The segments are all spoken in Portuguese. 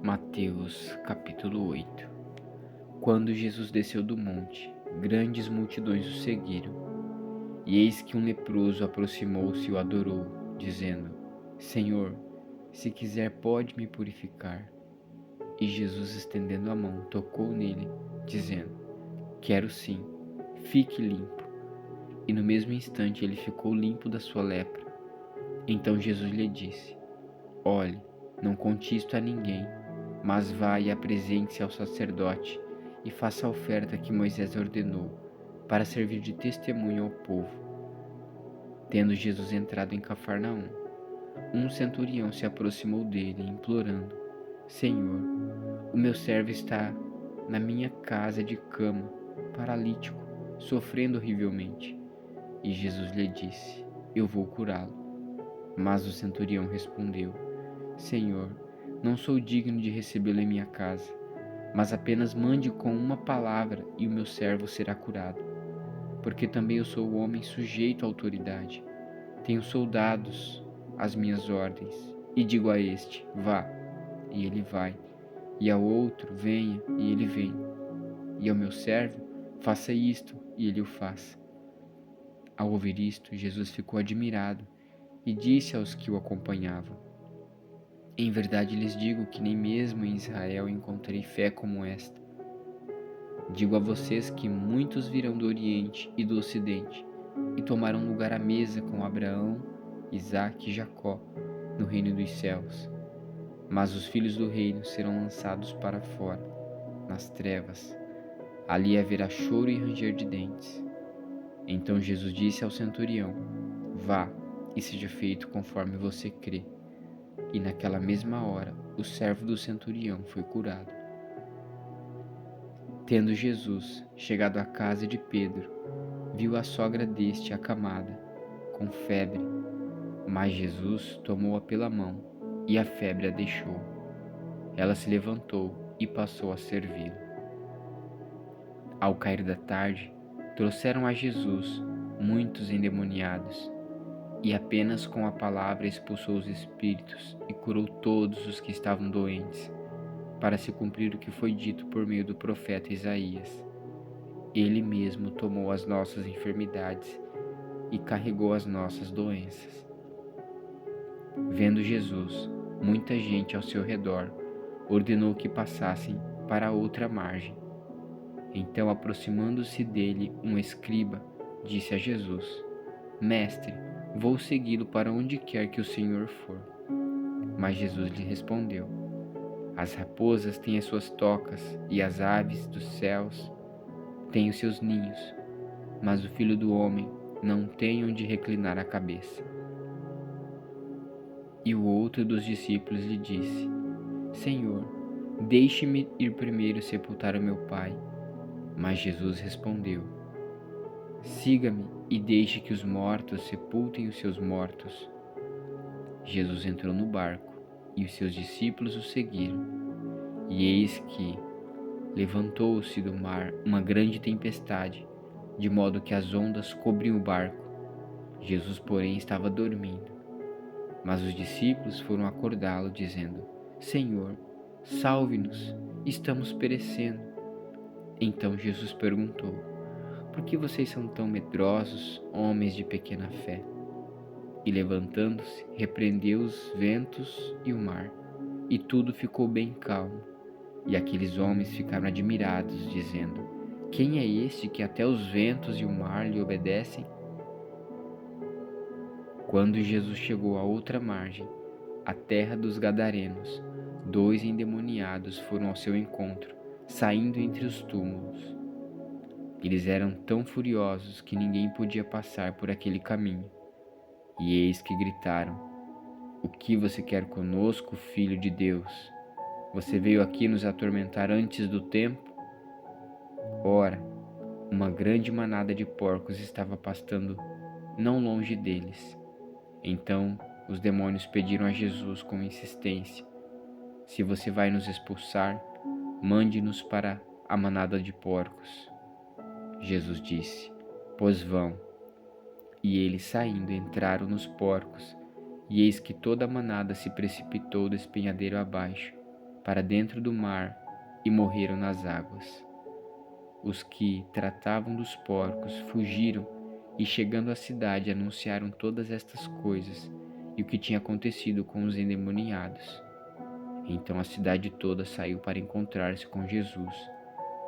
Mateus capítulo 8. Quando Jesus desceu do monte, grandes multidões o seguiram. E eis que um leproso aproximou-se e o adorou, dizendo: Senhor, se quiser pode me purificar. E Jesus, estendendo a mão, tocou nele, dizendo: Quero sim, fique limpo. E no mesmo instante ele ficou limpo da sua lepra. Então Jesus lhe disse: Olhe, não conte isto a ninguém, mas vá e apresente-se ao sacerdote e faça a oferta que Moisés ordenou, para servir de testemunho ao povo. Tendo Jesus entrado em Cafarnaum, um centurião se aproximou dele, implorando: Senhor, o meu servo está na minha casa de cama, paralítico, sofrendo horrivelmente. E Jesus lhe disse: Eu vou curá-lo. Mas o centurião respondeu: Senhor, não sou digno de recebê-lo em minha casa, mas apenas mande com uma palavra e o meu servo será curado. Porque também eu sou homem sujeito à autoridade. Tenho soldados às minhas ordens, e digo a este: vá, e ele vai, e ao outro: venha, e ele vem, e ao meu servo: faça isto, e ele o faz. Ao ouvir isto, Jesus ficou admirado e disse aos que o acompanhavam: Em verdade lhes digo que nem mesmo em Israel encontrei fé como esta. Digo a vocês que muitos virão do Oriente e do Ocidente e tomarão lugar à mesa com Abraão, Isaque e Jacó no reino dos céus. Mas os filhos do reino serão lançados para fora, nas trevas. Ali haverá choro e ranger de dentes. Então Jesus disse ao centurião: Vá e seja feito conforme você crê. E naquela mesma hora, o servo do centurião foi curado. Tendo Jesus chegado à casa de Pedro, viu a sogra deste acamada, com febre. Mas Jesus tomou-a pela mão, e a febre a deixou. Ela se levantou e passou a servi-lo. Ao cair da tarde, trouxeram a Jesus muitos endemoniados, e apenas com a palavra expulsou os espíritos e curou todos os que estavam doentes, para se cumprir o que foi dito por meio do profeta Isaías. Ele mesmo tomou as nossas enfermidades e carregou as nossas doenças. Vendo Jesus muita gente ao seu redor, ordenou que passassem para a outra margem. Então, aproximando-se dele um escriba, disse a Jesus: Mestre, vou segui-lo para onde quer que o Senhor for. Mas Jesus lhe respondeu: As raposas têm as suas tocas e as aves dos céus têm os seus ninhos, mas o Filho do Homem não tem onde reclinar a cabeça. E o outro dos discípulos lhe disse: Senhor, deixe-me ir primeiro sepultar o meu pai. Mas Jesus respondeu: Siga-me e deixe que os mortos sepultem os seus mortos. Jesus entrou no barco e os seus discípulos o seguiram. E eis que levantou-se do mar uma grande tempestade, de modo que as ondas cobriam o barco. Jesus, porém, estava dormindo. Mas os discípulos foram acordá-lo, dizendo: Senhor, salve-nos, estamos perecendo. Então Jesus perguntou: Por que vocês são tão medrosos, homens de pequena fé? E levantando-se, repreendeu os ventos e o mar, e tudo ficou bem calmo. E aqueles homens ficaram admirados, dizendo: Quem é este que até os ventos e o mar lhe obedecem? Quando Jesus chegou à outra margem, a terra dos Gadarenos, 2 endemoniados foram ao seu encontro, saindo entre os túmulos. Eles eram tão furiosos que ninguém podia passar por aquele caminho. E eis que gritaram: O que você quer conosco, Filho de Deus? Você veio aqui nos atormentar antes do tempo? Ora, uma grande manada de porcos estava pastando não longe deles. Então os demônios pediram a Jesus com insistência: Se você vai nos expulsar, mande-nos para a manada de porcos. Jesus disse: Pois vão. E eles, saindo, entraram nos porcos, e eis que toda a manada se precipitou do despenhadeiro abaixo. para dentro do mar e morreram nas águas. Os que tratavam dos porcos fugiram e, chegando à cidade, anunciaram todas estas coisas e o que tinha acontecido com os endemoniados. Então a cidade toda saiu para encontrar-se com Jesus,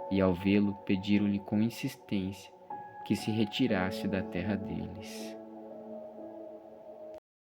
e ao vê-lo pediram-lhe com insistência que se retirasse da terra deles.